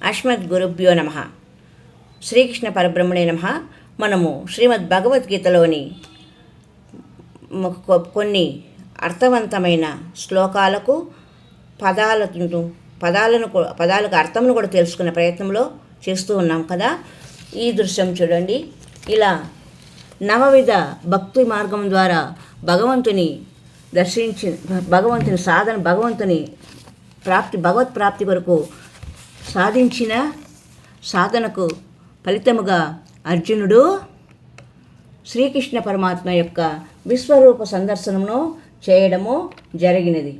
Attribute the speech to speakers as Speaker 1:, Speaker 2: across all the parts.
Speaker 1: అస్మద్గురుభ్యో నమః. శ్రీకృష్ణ పరబ్రహ్మణే నమః. మనము శ్రీమద్ భగవద్గీతలోని కొన్ని అర్థవంతమైన శ్లోకాలకు పదాలకు అర్థమును కూడా తెలుసుకునే ప్రయత్నంలో చేస్తూ ఉన్నాం కదా. ఈ దృశ్యం చూడండి. ఇలా నవవిధ భక్తి మార్గం ద్వారా భగవంతుని భగవత్ ప్రాప్తి కొరకు సాధించిన సాధనకు ఫలితముగా అర్జునుడు శ్రీకృష్ణ పరమాత్మ యొక్క విశ్వరూప సందర్శనమును చేయడము జరిగినది.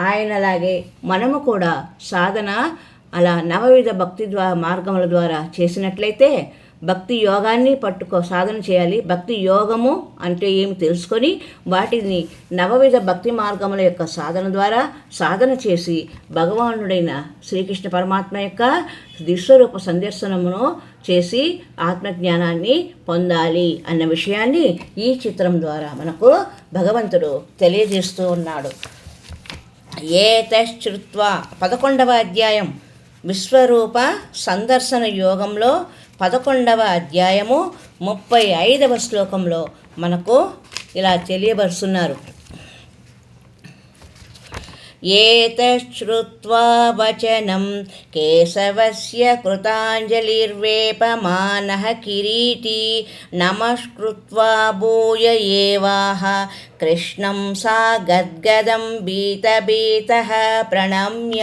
Speaker 1: ఆయనలాగే మనము కూడా సాధన అలా నవవిధ భక్తి మార్గముల ద్వారా చేసినట్లయితే భక్తి యోగాన్ని సాధన చేయాలి. భక్తి యోగము అంటే ఏమి తెలుసుకొని వాటిని నవవిధ భక్తి మార్గముల యొక్క సాధన ద్వారా సాధన చేసి భగవానుడైన శ్రీకృష్ణ పరమాత్మ యొక్క విశ్వరూప సందర్శనమును చేసి ఆత్మజ్ఞానాన్ని పొందాలి అన్న విషయాన్ని ఈ చిత్రం ద్వారా మనకు భగవంతుడు తెలియజేస్తూ ఉన్నాడు. ఏతశ్రుత్వా 11వ అధ్యాయం విశ్వరూప సందర్శన యోగంలో 11వ అధ్యాయము 35వ శ్లోకంలో మనకు ఇలా తెలియబరుస్తున్నారు. ఏతశ్రుత్వా వచనం కేశవస్య కృతాంజలిర్వేపమానః కిరీటీ నమస్కృత్వా భూయ ఏవాహ కృష్ణం సా గద్గదం భీతభీతః ప్రణమ్య.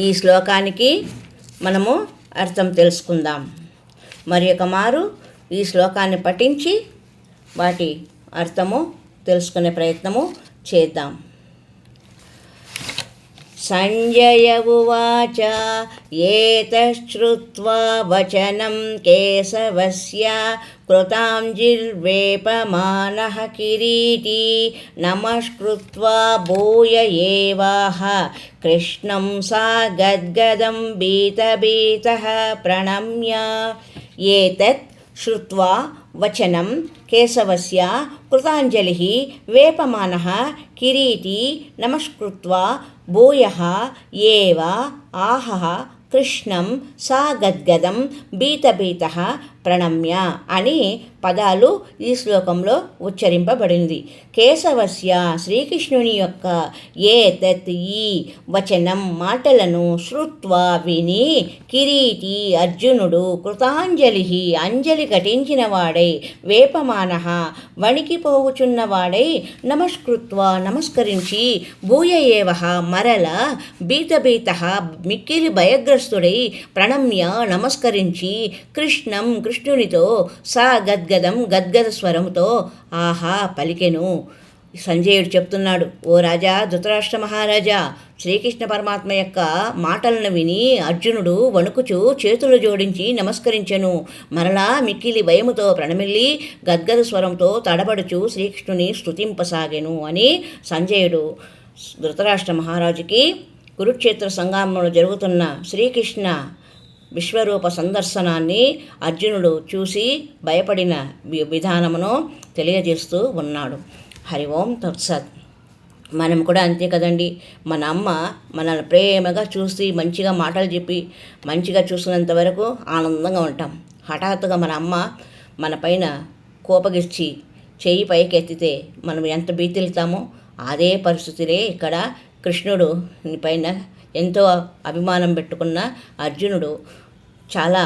Speaker 1: ఈ శ్లోకానికి మనము అర్థం తెలుసుకుందాం. మరి ఒక మారు ఈ శ్లోకాన్ని పఠించి వాటి అర్థము తెలుసుకునే ప్రయత్నము చేద్దాం. సంజయ ఉవాచ ఏతశ్రుత్వా వచనం కేశవస్య కృతాంజలిర్వేపమానః కిరీటీ నమస్కృత్వా భూయ ఏవాహ కృష్ణం సా గద్గదం భీతభీతః ప్రణమ్య. ఏతత్ శ్రుత్వా వచనం కేశవస్య కృతాంజలిః వేపమానః కిరీటీ నమస్కృత్వా భూయః ఏవ ఆహః కృష్ణం సా గద్గదం భీతభీతః ప్రణమ్య అని పదాలు ఈ శ్లోకంలో ఉచ్చరింపబడింది. కేశవస్య శ్రీకృష్ణుని యొక్క ఏతత్ ఈ వచనం మాటలను శ్రుత్వా విని కిరీటి అర్జునుడు కృతాంజలి అంజలి ఘటించిన వాడై వేపమానః వణికిపోవుచున్నవాడై నమస్కృత్వా నమస్కరించి భూయ ఏవః మరల భీతభీతః మిక్కిలి భయగ్రస్తుడై ప్రణమ్య నమస్కరించి కృష్ణునితో సా గద్గద స్వరముతో ఆహా పలికెను. సంజయుడు చెప్తున్నాడు, ఓ రాజా ధృతరాష్ట్ర మహారాజా, శ్రీకృష్ణ పరమాత్మ యొక్క మాటలను విని అర్జునుడు వణుకుచు చేతులు జోడించి నమస్కరించెను. మరలా మిక్కిలి భయముతో ప్రణమిల్లి గద్గద స్వరంతో తడబడుచు శ్రీకృష్ణుని స్తుతింపసాగెను అని సంజయుడు ధృతరాష్ట్ర మహారాజుకి కురుక్షేత్ర సంగ్రామంలో జరుగుతున్న శ్రీకృష్ణ విశ్వరూప సందర్శనాన్ని అర్జునుడు చూసి భయపడిన విధానమును తెలియజేస్తూ ఉన్నాడు. హరి ఓం తత్సత్. మనం కూడా అంతే కదండి. మన అమ్మ మనల్ని ప్రేమగా చూసి మంచిగా మాటలు చెప్పి మంచిగా చూసినంత వరకు ఆనందంగా ఉంటాం. హఠాత్తుగా మన అమ్మ మన పైన కోపగిచ్చి చెయ్యి పైకెత్తితే మనం ఎంత భీతిల్తామో అదే పరిస్థితులే ఇక్కడ కృష్ణుడు పైన ఎంతో అభిమానం పెట్టుకున్న అర్జునుడు చాలా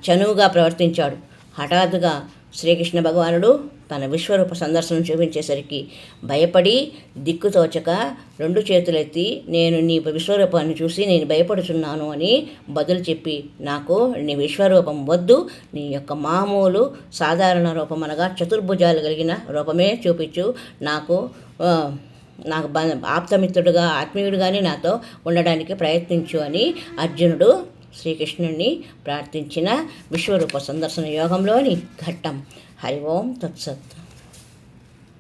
Speaker 1: చనువుగా ప్రవర్తించాడు. హఠాత్తుగా శ్రీకృష్ణ భగవానుడు తన విశ్వరూప సందర్శనం చూపించేసరికి భయపడి దిక్కుతోచక 2 చేతులెత్తి నేను నీ విశ్వరూపాన్ని చూసి నేను భయపడుచున్నాను అని బదులు చెప్పి, నాకు నీ విశ్వరూపం వద్దు, నీ యొక్క మామూలు సాధారణ రూపం అనగా చతుర్భుజాలు కలిగిన రూపమే చూపించు, నాకు ఆప్తమిత్రుడుగా ఆత్మీయుడుగానే నాతో ఉండడానికి ప్రయత్నించు అని అర్జునుడు శ్రీకృష్ణుడిని ప్రార్థించిన విశ్వరూప సందర్శన యోగంలోని ఘట్టం. హరి ఓం తత్సత్.